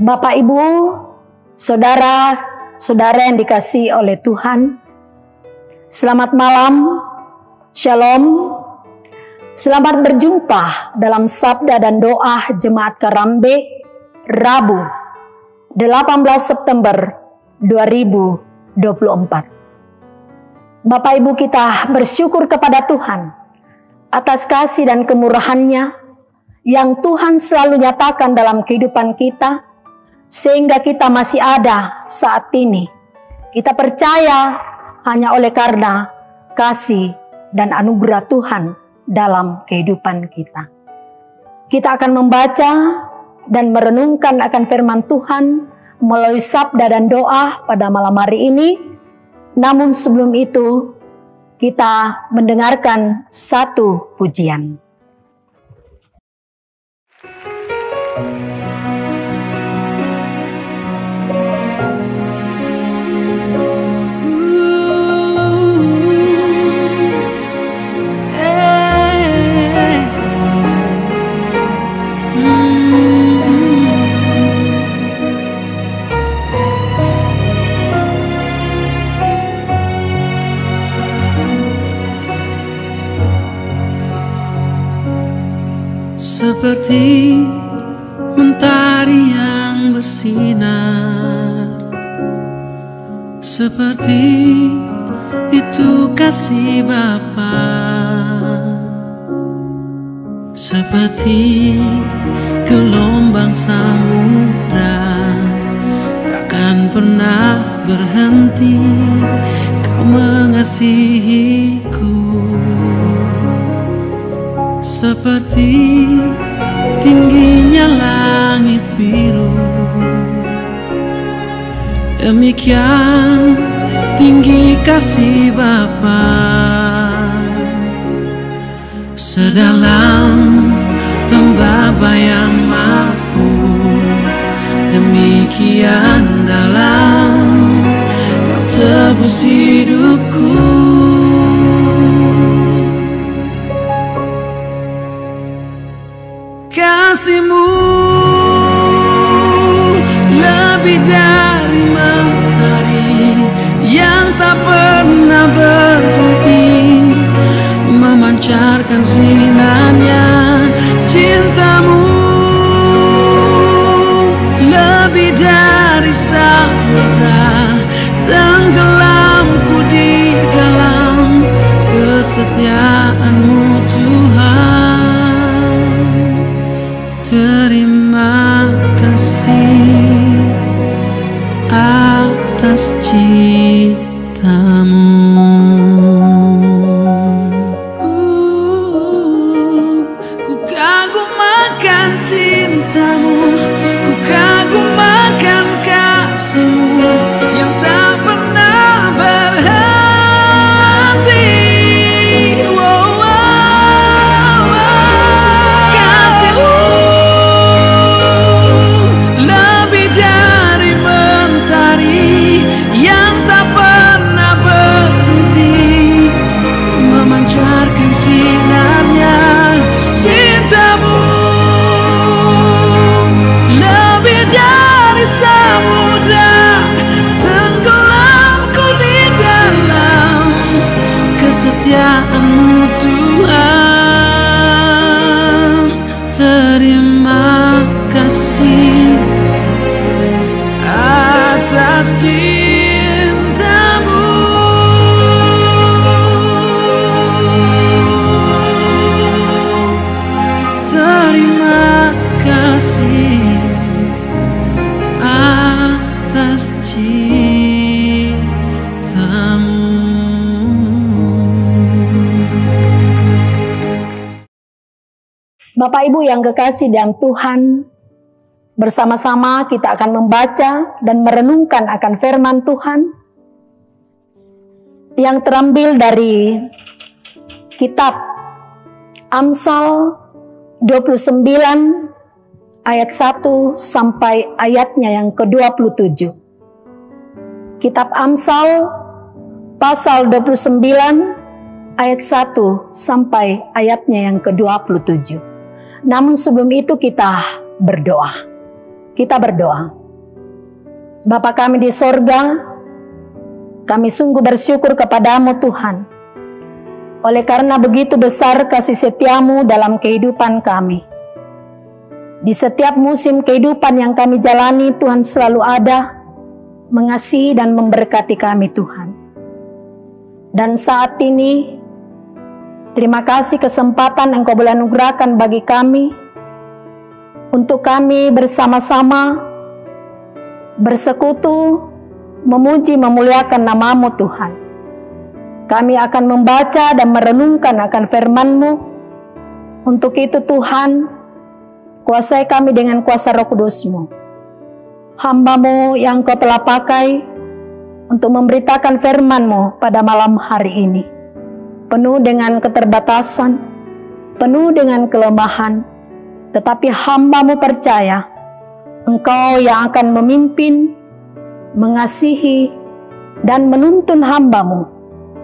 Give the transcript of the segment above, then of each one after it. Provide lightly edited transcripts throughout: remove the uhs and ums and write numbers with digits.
Bapak, Ibu, saudara-saudara yang dikasihi oleh Tuhan, selamat malam, Shalom. Selamat berjumpa dalam Sabda dan Doa Jemaat Karambe, Rabu 18 September 2024. Bapak Ibu, kita bersyukur kepada Tuhan atas kasih dan kemurahan-Nya yang Tuhan selalu nyatakan dalam kehidupan kita, sehingga kita masih ada saat ini. Kita percaya hanya oleh karena kasih dan anugerah Tuhan dalam kehidupan kita. Kita akan membaca dan merenungkan akan firman Tuhan melalui sabda dan doa pada malam hari ini. Namun sebelum itu, kita mendengarkan satu pujian. Seperti mentari yang bersinar, seperti itu kasih Bapa, seperti gelombang samudra, takkan pernah berhenti Kau mengasihiku. Seperti tingginya langit biru, demikian tinggi kasih Bapa. Sedalam lembah bayang mahu, demikian dalam Kau tebus hidupku. Kasih-Mu lebih dari mentari yang tak pernah berhenti memancarkan sinarnya. Cinta-Mu lebih dari samudra, tenggelamku di dalam kesetiaan-Mu Tuhan. Terima kasih atas cinta-Mu. Ku kagum akan cinta-Mu, ku kagum akan kasih-Mu yang tak pernah berhenti. Kesetiaan-Mu Tuhan, terima kasih atas cinta-Mu. Terima kasih atas cinta-Mu. Bapak Ibu yang kekasih dalam Tuhan, bersama-sama kita akan membaca dan merenungkan akan firman Tuhan yang terambil dari kitab Amsal 29 ayat 1 sampai ayatnya yang ke-27. Kitab Amsal pasal 29 ayat 1 sampai ayatnya yang ke-27. Namun sebelum itu kita berdoa. Kita berdoa. Bapa kami di sorga, kami sungguh bersyukur kepadamu Tuhan. Oleh karena begitu besar kasih setiamu dalam kehidupan kami. Di setiap musim kehidupan yang kami jalani, Tuhan selalu ada, mengasihi dan memberkati kami Tuhan. Dan saat ini, terima kasih kesempatan Engkau boleh anugerahkan bagi kami, untuk kami bersama-sama bersekutu, memuji memuliakan nama-Mu Tuhan. Kami akan membaca dan merenungkan akan firman-Mu. Untuk itu Tuhan, kuasai kami dengan kuasa Roh Kudus-Mu. Hamba-Mu yang Kau telah pakai untuk memberitakan firman-Mu pada malam hari ini. Penuh dengan keterbatasan, penuh dengan kelemahan, tetapi hamba-Mu percaya Engkau yang akan memimpin, mengasihi, dan menuntun hamba-Mu,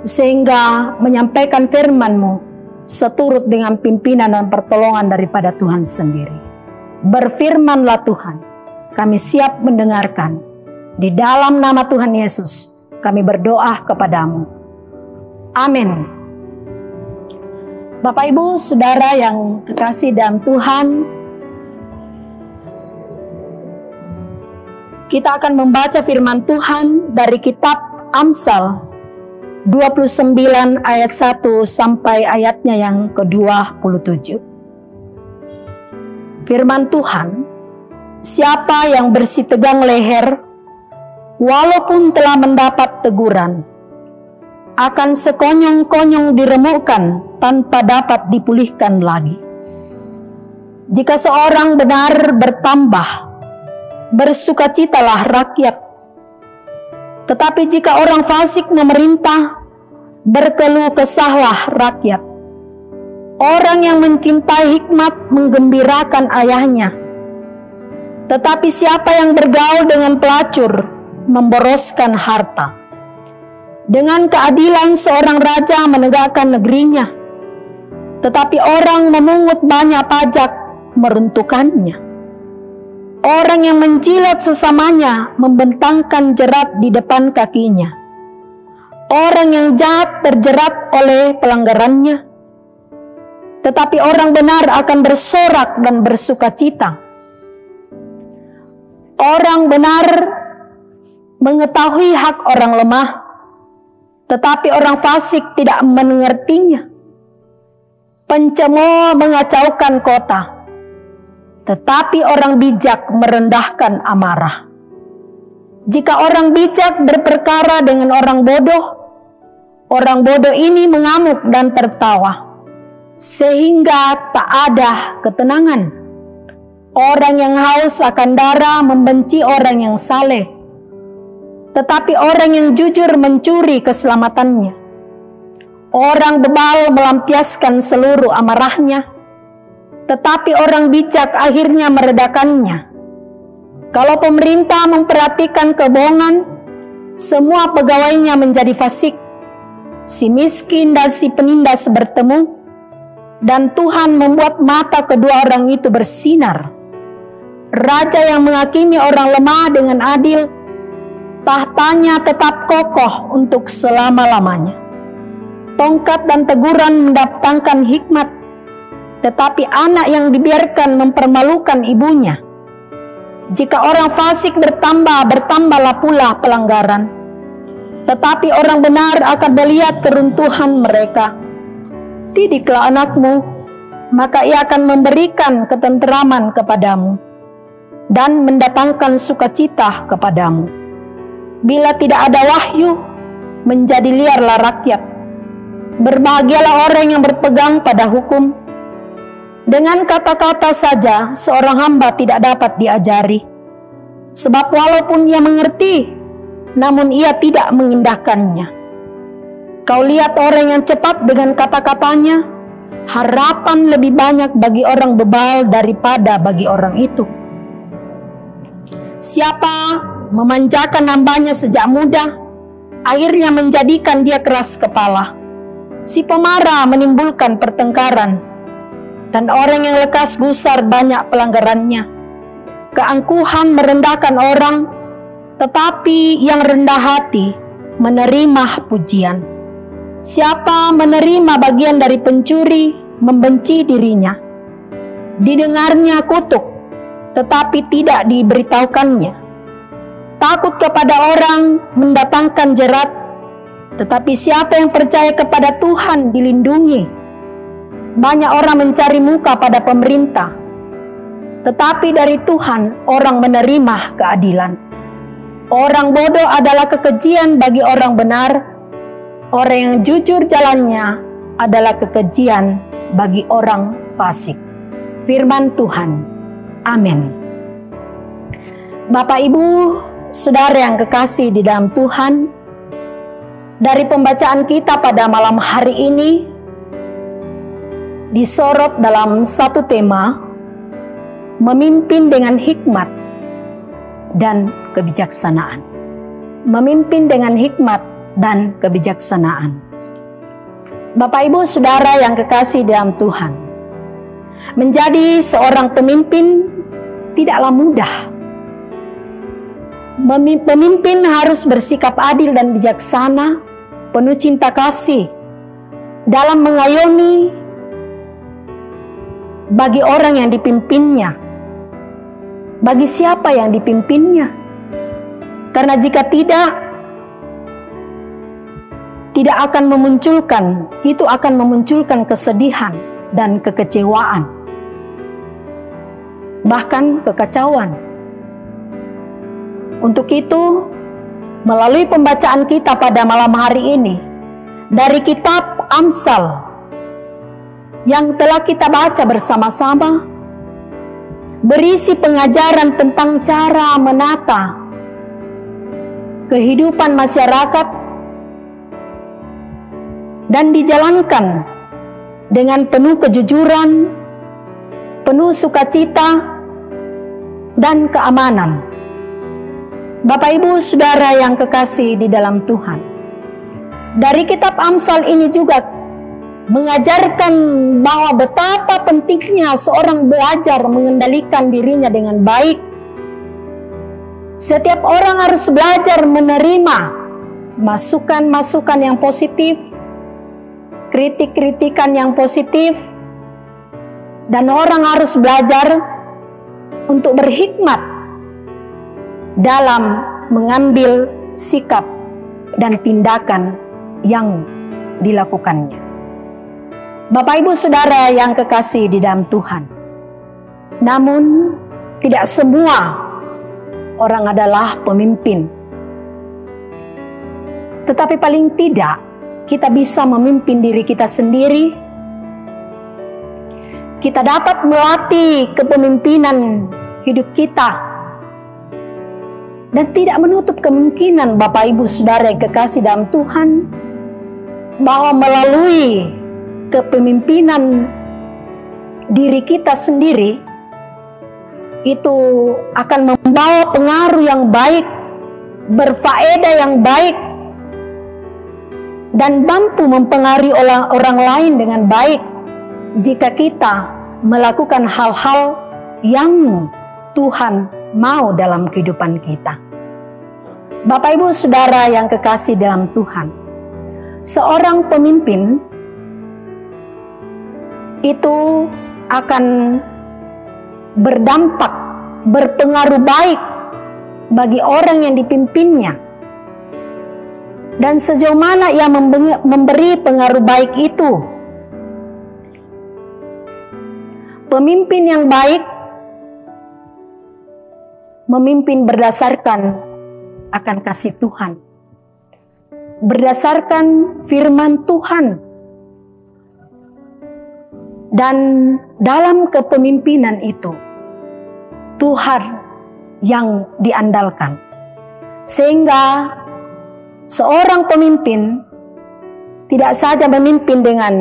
sehingga menyampaikan firman-Mu seturut dengan pimpinan dan pertolongan daripada Tuhan sendiri. Berfirmanlah Tuhan, kami siap mendengarkan. Di dalam nama Tuhan Yesus, kami berdoa kepadamu. Amin. Bapak Ibu Saudara yang kekasih dalam Tuhan, kita akan membaca firman Tuhan dari kitab Amsal 29 ayat 1 sampai ayatnya yang ke-27. Firman Tuhan, siapa yang bersih tegang leher, walaupun telah mendapat teguran, akan sekonyong-konyong diremukkan tanpa dapat dipulihkan lagi. Jika seorang benar bertambah, bersukacitalah rakyat. Tetapi jika orang fasik memerintah, berkeluh kesahlah rakyat. Orang yang mencintai hikmat menggembirakan ayahnya. Tetapi siapa yang bergaul dengan pelacur, memboroskan harta. Dengan keadilan seorang raja menegakkan negerinya, tetapi orang memungut banyak pajak meruntuhkannya. Orang yang menjilat sesamanya membentangkan jerat di depan kakinya. Orang yang jahat terjerat oleh pelanggarannya, tetapi orang benar akan bersorak dan bersukacita. Orang benar mengetahui hak orang lemah, tetapi orang fasik tidak mengertinya. Pencemooh mengacaukan kota, tetapi orang bijak merendahkan amarah. Jika orang bijak berperkara dengan orang bodoh ini mengamuk dan tertawa, sehingga tak ada ketenangan. Orang yang haus akan darah membenci orang yang saleh, tetapi orang yang jujur mencuri keselamatannya. Orang bebal melampiaskan seluruh amarahnya, tetapi orang bijak akhirnya meredakannya. Kalau pemerintah memperhatikan kebohongan, semua pegawainya menjadi fasik. Si miskin dan si penindas bertemu, dan Tuhan membuat mata kedua orang itu bersinar. Raja yang menghakimi orang lemah dengan adil, tahtanya tetap kokoh untuk selama-lamanya. Tongkat dan teguran mendatangkan hikmat, tetapi anak yang dibiarkan mempermalukan ibunya. Jika orang fasik bertambahlah pula pelanggaran, tetapi orang benar akan melihat keruntuhan mereka. Didiklah anakmu, maka ia akan memberikan ketenteraman kepadamu dan mendatangkan sukacita kepadamu. Bila tidak ada wahyu, menjadi liarlah rakyat. Berbahagialah orang yang berpegang pada hukum. Dengan kata-kata saja seorang hamba tidak dapat diajari. Sebab walaupun ia mengerti, namun ia tidak mengindahkannya. Kau lihat orang yang cepat dengan kata-katanya, harapan lebih banyak bagi orang bebal daripada bagi orang itu. Siapa memanjakan hambanya sejak muda, akhirnya menjadikan dia keras kepala. Si pemarah menimbulkan pertengkaran, dan orang yang lekas gusar banyak pelanggarannya. keangkuhan merendahkan orang, tetapi yang rendah hati menerima pujian. Siapa menerima bagian dari pencuri, membenci dirinya. Didengarnya kutuk, tetapi tidak diberitahukannya. Takut kepada orang mendatangkan jerat, tetapi siapa yang percaya kepada Tuhan dilindungi. Banyak orang mencari muka pada pemerintah, tetapi dari Tuhan orang menerima keadilan. Orang bodoh adalah kekejian bagi orang benar. Orang yang jujur jalannya adalah kekejian bagi orang fasik. Firman Tuhan. Amin. Bapak, Ibu, Saudara yang kekasih di dalam Tuhan, dari pembacaan kita pada malam hari ini disorot dalam satu tema, memimpin dengan hikmat dan kebijaksanaan. Memimpin dengan hikmat dan kebijaksanaan. Bapak, Ibu, Saudara yang kekasih dalam Tuhan, menjadi seorang pemimpin tidaklah mudah. Pemimpin harus bersikap adil dan bijaksana, penuh cinta kasih dalam mengayomi bagi orang yang dipimpinnya, bagi siapa yang dipimpinnya. Karena jika tidak akan memunculkan kesedihan dan kekecewaan, bahkan kekacauan. Untuk itu, melalui pembacaan kita pada malam hari ini dari kitab Amsal yang telah kita baca bersama-sama, berisi pengajaran tentang cara menata kehidupan masyarakat dan dijalankan dengan penuh kejujuran, penuh sukacita, dan keamanan. Bapak, Ibu, Saudara yang kekasih di dalam Tuhan, dari kitab Amsal ini juga mengajarkan bahwa betapa pentingnya seorang belajar mengendalikan dirinya dengan baik. Setiap orang harus belajar menerima masukan-masukan yang positif, kritik-kritikan yang positif, dan orang harus belajar untuk berhikmat dalam mengambil sikap dan tindakan yang dilakukannya. Bapak, Ibu, Saudara yang kekasih di dalam Tuhan, namun tidak semua orang adalah pemimpin. Tetapi paling tidak kita bisa memimpin diri kita sendiri. Kita dapat melatih kepemimpinan hidup kita. Dan tidak menutup kemungkinan, Bapak, Ibu, Saudara yang kekasih dalam Tuhan, bahwa melalui kepemimpinan diri kita sendiri, itu akan membawa pengaruh yang baik, berfaedah yang baik, dan mampu mempengaruhi orang lain dengan baik jika kita melakukan hal-hal yang Tuhan mau dalam kehidupan kita. Bapak, Ibu, Saudara yang kekasih dalam Tuhan, seorang pemimpin itu akan berdampak, berpengaruh baik bagi orang yang dipimpinnya. Dan sejauh mana ia memberi pengaruh baik itu? Pemimpin yang baik memimpin berdasarkan akan kasih Tuhan, berdasarkan firman Tuhan, dan dalam kepemimpinan itu Tuhan yang diandalkan, sehingga seorang pemimpin tidak saja memimpin dengan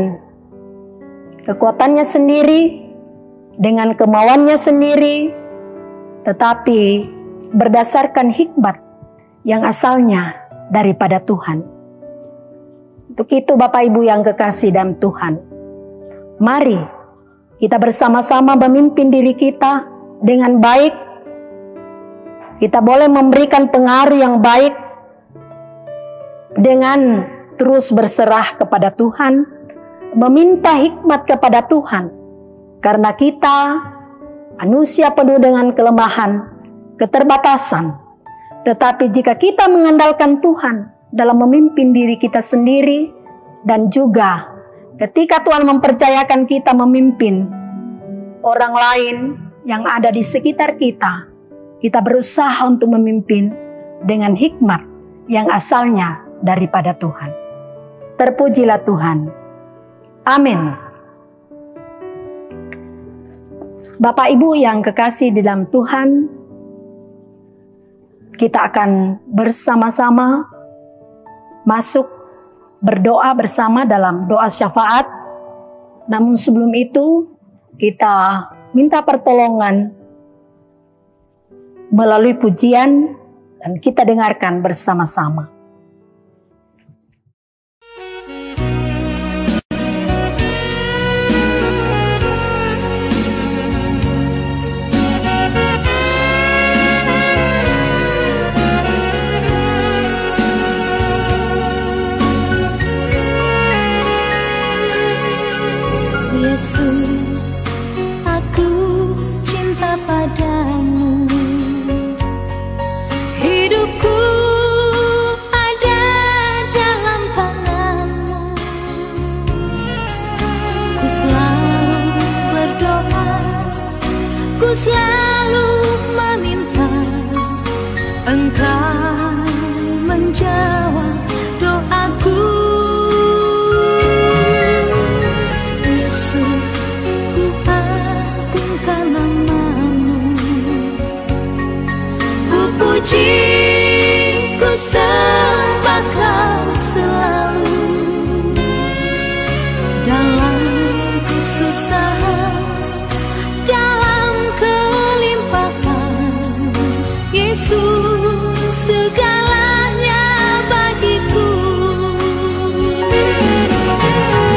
kekuatannya sendiri, dengan kemauannya sendiri, tetapi berdasarkan hikmat yang asalnya daripada Tuhan. Untuk itu, Bapak, Ibu yang kekasih dalam Tuhan, mari kita bersama-sama memimpin diri kita dengan baik, Kita boleh memberikan pengaruh yang baik dengan terus berserah kepada Tuhan, meminta hikmat kepada Tuhan. Karena kita manusia penuh dengan kelemahan, keterbatasan. Tetapi jika kita mengandalkan Tuhan dalam memimpin diri kita sendiri, dan juga ketika Tuhan mempercayakan kita memimpin orang lain yang ada di sekitar kita, kita berusaha untuk memimpin dengan hikmat yang asalnya daripada Tuhan. Terpujilah Tuhan. Amin. Bapak Ibu yang kekasih di dalam Tuhan, kita akan bersama-sama masuk berdoa bersama dalam doa syafaat. Namun sebelum itu, kita minta pertolongan melalui pujian dan kita dengarkan bersama-sama. Yesus, aku cinta padamu. Hidupku ada dalam tangan-Mu. Ku selalu berdoa, ku selalu meminta Engkau menjawab doaku. Puji, ku sembah Kau selalu dalam kesusahan, dalam kelimpahan. Yesus segalanya bagiku.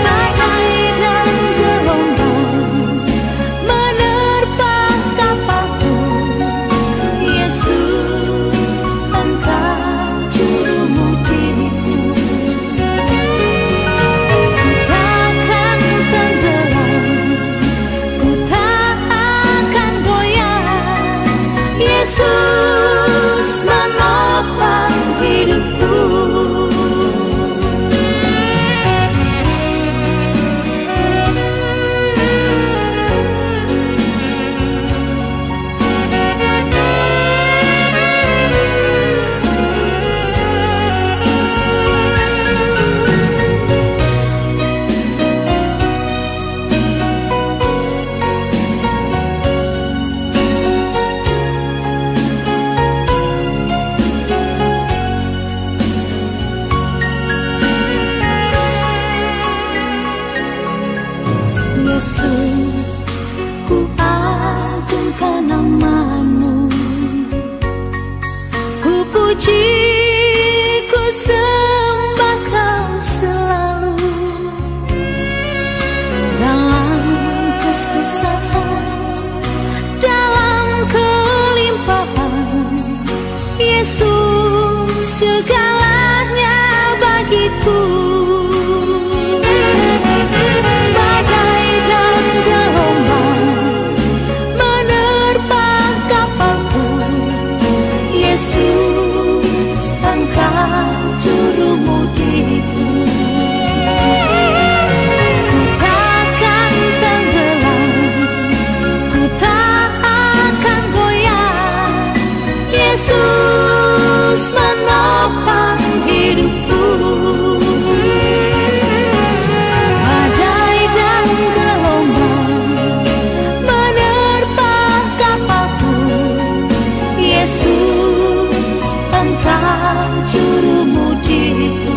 Badai dan gelombang menerpa kapalku, Yesus Engkau juru mudiku. Ku takkan tenggelam, ku tak akan goyah. Yesus menopang hidupku. Yesus, ku agungkan nama-Mu. Ku puji, ku sembah Kau selalu dalam kesusahan, dalam kelimpahan. Yesus segalanya bagiku. Badai dan gelombang menerpa kapalku, Yesus Engkau juru mudiku. Ku takkan tenggelam, ku tak akan goyah. Yesus menopang hidupku. Badai dan gelombang menerpa kapalku, Yesus Engkau juru mudiku.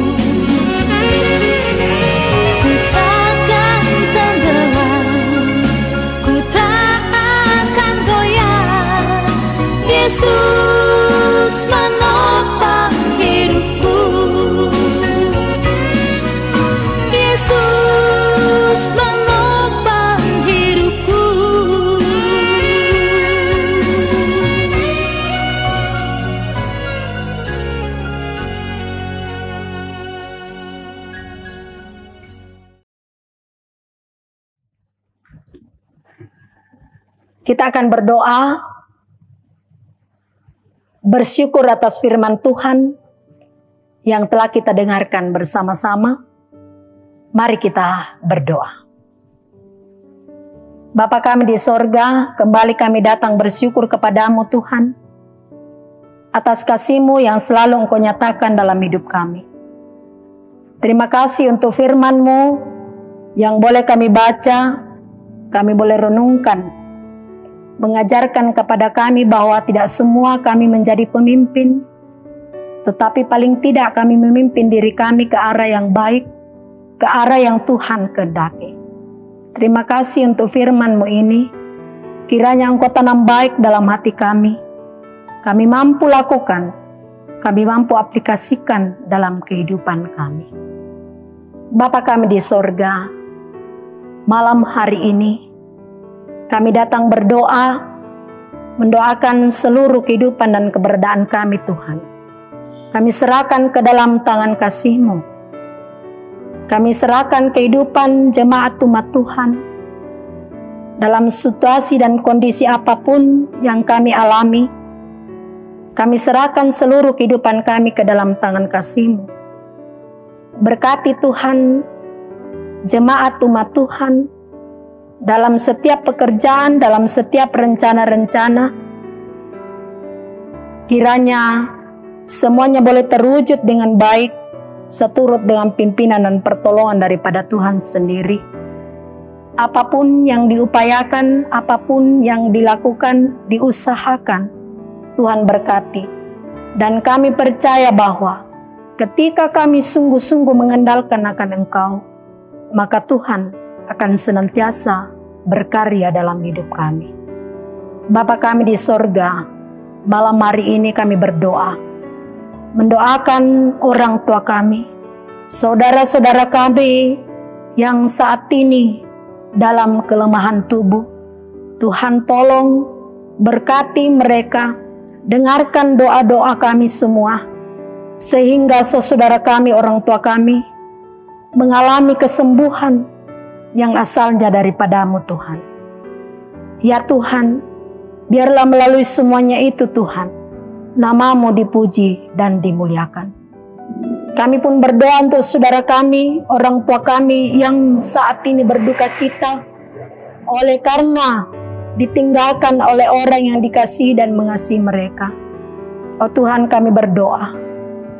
Kita akan berdoa, bersyukur atas firman Tuhan yang telah kita dengarkan bersama-sama. Mari kita berdoa. Bapa kami di sorga, kembali kami datang bersyukur kepadamu Tuhan, atas kasih-Mu yang selalu Engkau nyatakan dalam hidup kami. Terima kasih untuk firman-Mu yang boleh kami baca, kami boleh renungkan, mengajarkan kepada kami bahwa tidak semua kami menjadi pemimpin, tetapi paling tidak kami memimpin diri kami ke arah yang baik, ke arah yang Tuhan kehendaki. Terima kasih untuk firman-Mu ini. Kiranya Engkau tanam baik dalam hati kami. Kami mampu lakukan, kami mampu aplikasikan dalam kehidupan kami. Bapa kami di sorga, malam hari ini kami datang berdoa, mendoakan seluruh kehidupan dan keberadaan kami Tuhan. Kami serahkan ke dalam tangan kasih-Mu. Kami serahkan kehidupan jemaat umat Tuhan. Dalam situasi dan kondisi apapun yang kami alami, kami serahkan seluruh kehidupan kami ke dalam tangan kasih-Mu. Berkati Tuhan, jemaat umat Tuhan, dalam setiap pekerjaan, dalam setiap rencana-rencana, kiranya semuanya boleh terwujud dengan baik, seturut dengan pimpinan dan pertolongan daripada Tuhan sendiri. Apapun yang diupayakan, apapun yang dilakukan, diusahakan, Tuhan berkati. Dan kami percaya bahwa ketika kami sungguh-sungguh mengandalkan akan Engkau, maka Tuhan akan senantiasa berkarya dalam hidup kami. Bapa kami di sorga, malam hari ini kami berdoa, mendoakan orang tua kami, saudara-saudara kami yang saat ini dalam kelemahan tubuh. Tuhan tolong berkati mereka, dengarkan doa-doa kami semua, sehingga saudara kami, orang tua kami, mengalami kesembuhan yang asalnya daripada-Mu Tuhan. Ya Tuhan, biarlah melalui semuanya itu Tuhan, nama-Mu dipuji dan dimuliakan. Kami pun berdoa untuk saudara kami, orang tua kami yang saat ini berduka cita oleh karena ditinggalkan oleh orang yang dikasihi dan mengasihi mereka. Oh Tuhan, kami berdoa,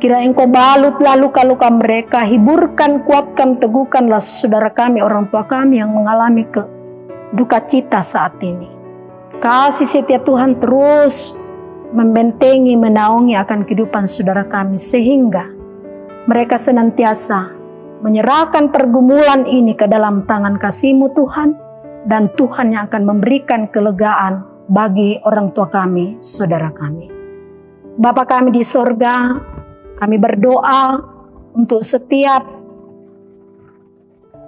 kiranya Engkau balutlah luka-luka mereka, hiburkan, kuatkan, teguhkanlah saudara kami, orang tua kami yang mengalami duka cita saat ini. Kasih setia Tuhan terus membentengi, menaungi akan kehidupan saudara kami, sehingga mereka senantiasa menyerahkan pergumulan ini ke dalam tangan kasih-Mu Tuhan, dan Tuhan yang akan memberikan kelegaan bagi orang tua kami, saudara kami. Bapa kami di sorga, kami berdoa untuk setiap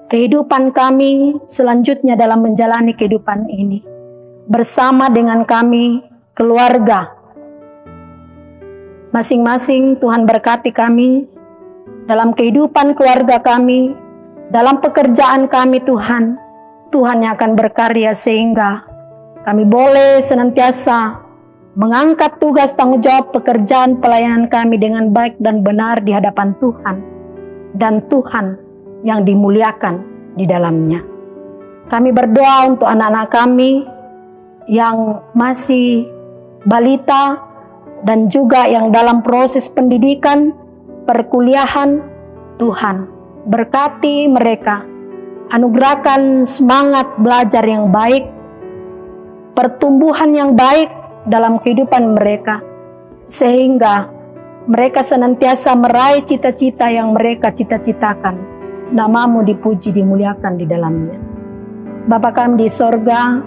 kehidupan kami selanjutnya dalam menjalani kehidupan ini. Bersama dengan kami, keluarga. Masing-masing Tuhan berkati kami dalam kehidupan keluarga kami, dalam pekerjaan kami Tuhan. Tuhan yang akan berkarya sehingga kami boleh senantiasa mengangkat tugas tanggung jawab pekerjaan pelayanan kami dengan baik dan benar di hadapan Tuhan, dan Tuhan yang dimuliakan di dalamnya. Kami berdoa untuk anak-anak kami yang masih balita dan juga yang dalam proses pendidikan, perkuliahan. Tuhan berkati mereka, anugerahkan semangat belajar yang baik, pertumbuhan yang baik dalam kehidupan mereka, sehingga mereka senantiasa meraih cita-cita yang mereka cita-citakan. Nama-Mu dipuji, dimuliakan di dalamnya. Bapa kami di sorga,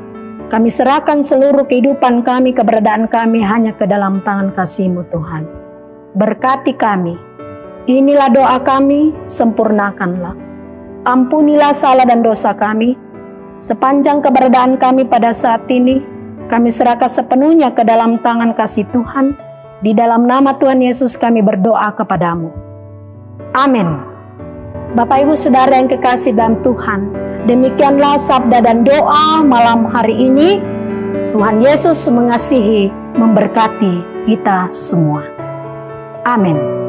kami serahkan seluruh kehidupan kami, keberadaan kami hanya ke dalam tangan kasih-Mu Tuhan. Berkati kami, inilah doa kami, sempurnakanlah. Ampunilah salah dan dosa kami, sepanjang keberadaan kami pada saat ini, kami serahkan sepenuhnya ke dalam tangan kasih Tuhan. Di dalam nama Tuhan Yesus kami berdoa kepadamu. Amin. Bapak Ibu Saudara yang kekasih dalam Tuhan, demikianlah sabda dan doa malam hari ini. Tuhan Yesus mengasihi, memberkati kita semua. Amin.